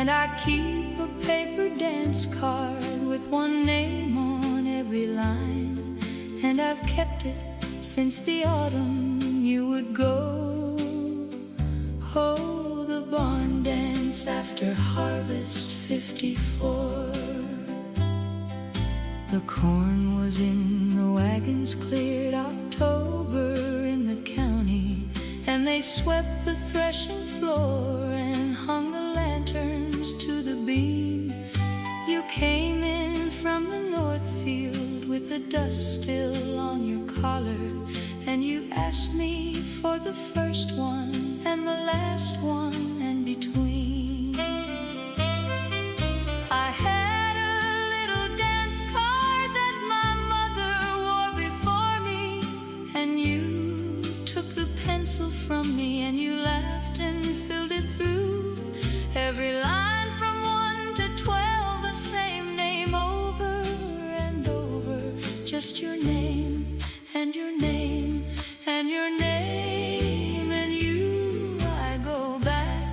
And I keep a paper dance card with one name on every line, and I've kept it since the autumn you would go. Oh, the barn dance after harvest '54. The corn was in the wagons, cleared October in the county, and they swept the threshing floor and hung the lanterns to the beam. You came in from the north field with the dust still on your collar, and you asked me for the first one and the last one and between. I had a little dance card that my mother wore before me, and you took the pencil from me and you laughed and filled it through. Every line from 1 to 12, the same name over and over. Just your name and your name and your name. And you, I go back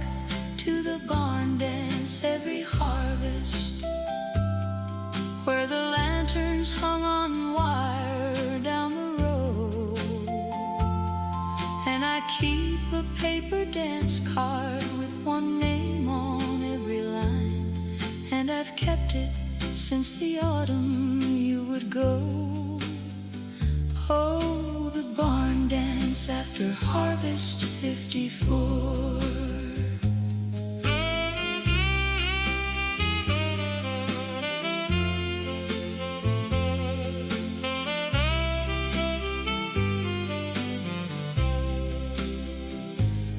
to the barn dance every harvest, where the lanterns hung on wire down the road. And I keep a paper dance card with one name on every line, and I've kept it since the autumn you would go. Oh, the barn dance after harvest '54.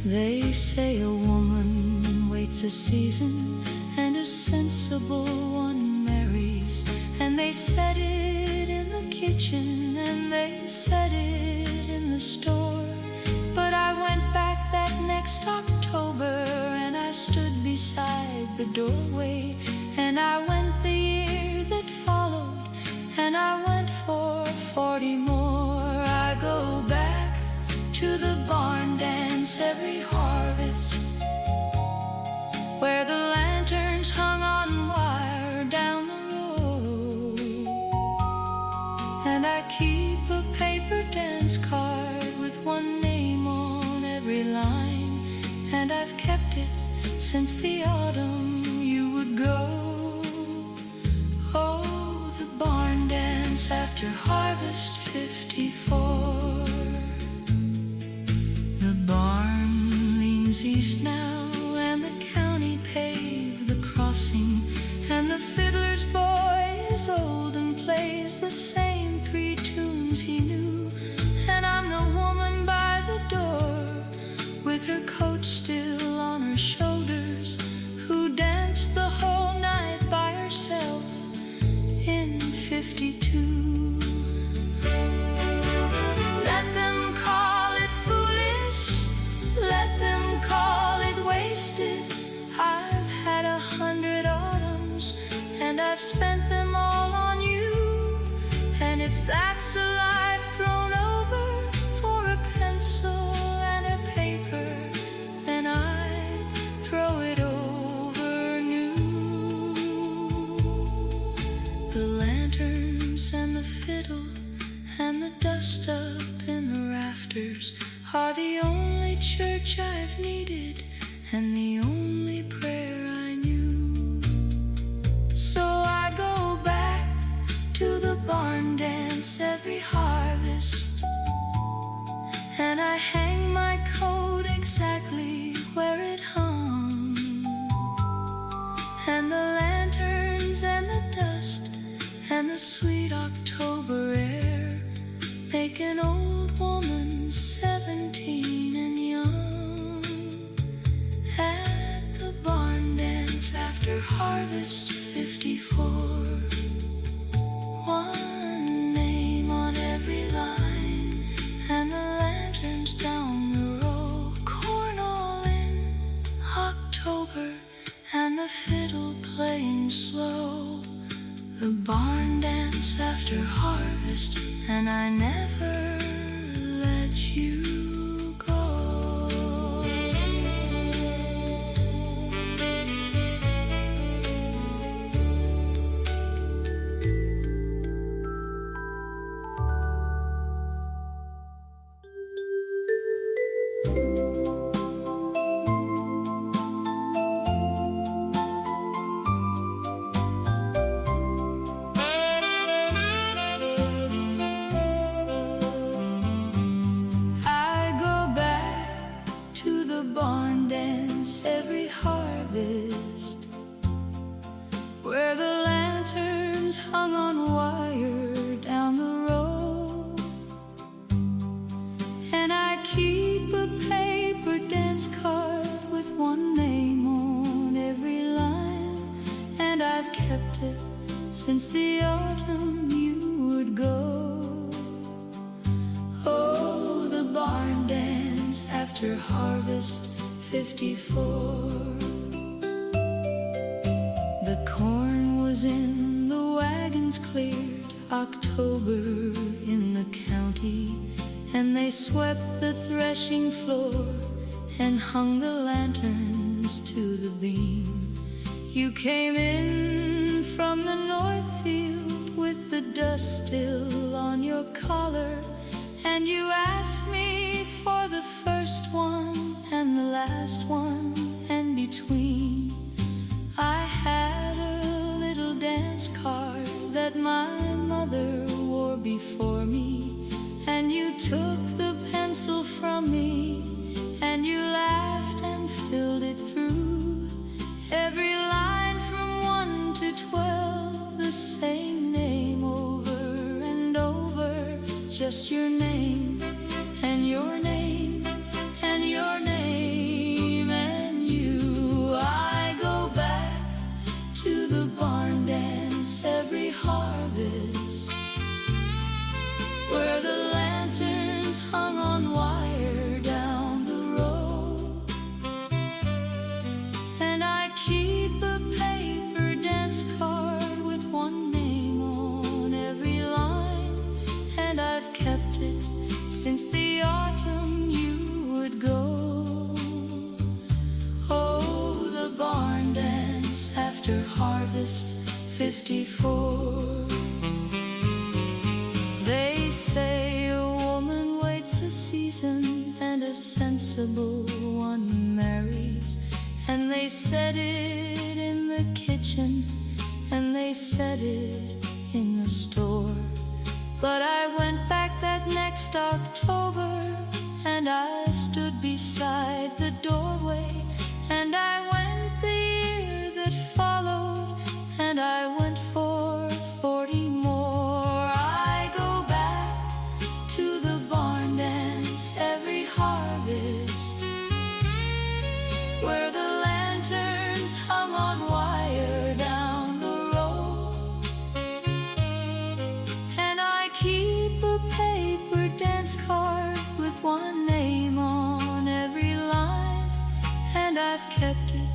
They say a woman waits a season and a sensible one marries, and they said it in the kitchen and they said it in the store. But I went back that next October and I stood beside the doorway, and I went the year that followed, and I went for 40 more. I go back to the barn dance every harvest, where the lanterns hung on wire down the road. And I keep a paper dance card with one name on every line, and I've kept it since the autumn you would go. Oh, the barn dance after harvest '54. The barn leans east now, and the county paved the crossing, and the fiddler's boy is old and plays the same 3 tunes he knew. And I'm the woman by the door, with her coat still on her shoulders, who danced the whole night by herself in '52. Let them call it foolish, let them call it wasted. I've had 100 autumns, and I've spent them all on you. And if that's a life thrown over for a pencil and a paper, then I throw it over new. The lanterns and the fiddle and the dust up in the rafters are the only church I've needed and the only prayer I knew. So I go back to the barn dance every harvest, and I hang my coat exactly where it hung, and the lanterns and the dust and the sweet October air make an old woman 17 and young. At the barn dance after harvest '54. One name on every line, and the lanterns down the row. Corn all in October, and the fiddle playing slow. The barn dance after harvest, and I never let you go. since the autumn you would go. Oh, the barn dance after harvest '54. The corn was in, the wagons cleared, October in the county, and they swept the threshing floor and hung the lanterns to the beam. You came in from the north field with the dust still on your collar, and you asked me for the first one and the last one, and between I had a little dance card that my mother wore before me, and you took the pencil from me and you laughed and filled it through. Every line from 1 to 12, the same name over and over, just your name and your name and your name and you. I go back to the barn dance every harvest, where the lanterns hung on wire down the road, and I keep a paper dance card with one name on every line, and I've kept it since the autumn you would go. Oh, the barn dance after harvest '54. They say a woman waits a season and a sensible one marries, and they said it in the kitchen and they said it in the store. But I went back that next October, and I stood beside the doorway, and I went the year that followed, and I went for 40 more. I go back to the barn dance every harvest, where the lanterns hung on wire down the road, and I keep a paper dance card with one name on every line, and I've kept it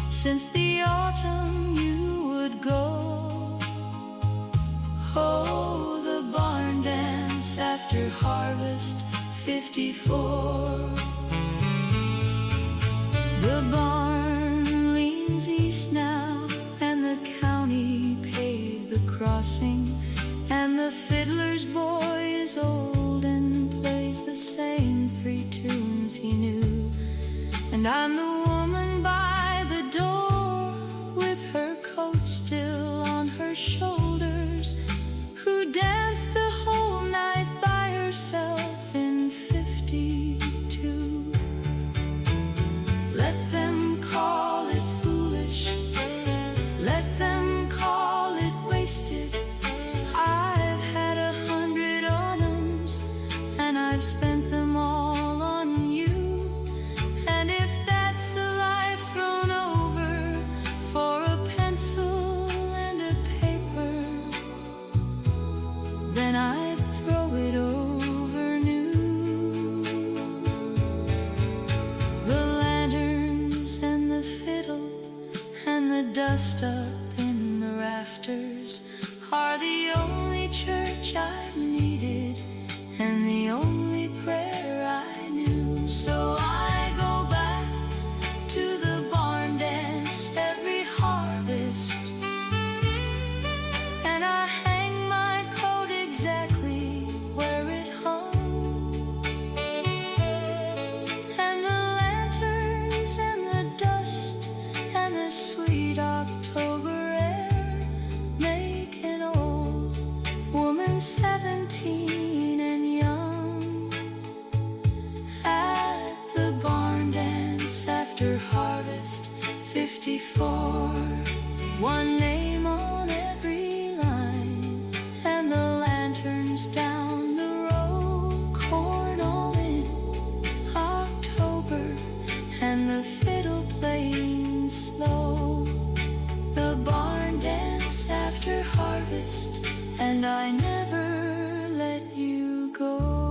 since the autumn you would go. Oh, the barn dance after harvest '54. The barn leans east now, and the county paved the crossing, and the fiddler's boy is old and plays the same 3 tunes he knew, and I'm the woman by the door with her coat still on her shoulders, who danced the whole night by herself in '52. Let them call it foolish, let them call it wasted. I've had 100 autumns, and I've spent them all on you, and if that's a life thrown over for a pencil and a paper, then I'd throw it over new. The lanterns and the fiddle and the dust up in the rafters are the only church I needed and the only prayer I knew. So I go back to the barn dance every harvest, and I hang my coat exactly where it hung, and the lanterns and the dust and the sweet October air make an old woman 17 and young at the barn dance after harvest '54. One name on every line, and the lanterns down the road, corn all in October, and the fiddle playing slow. The barn dance after harvest harvest, and I never let you go.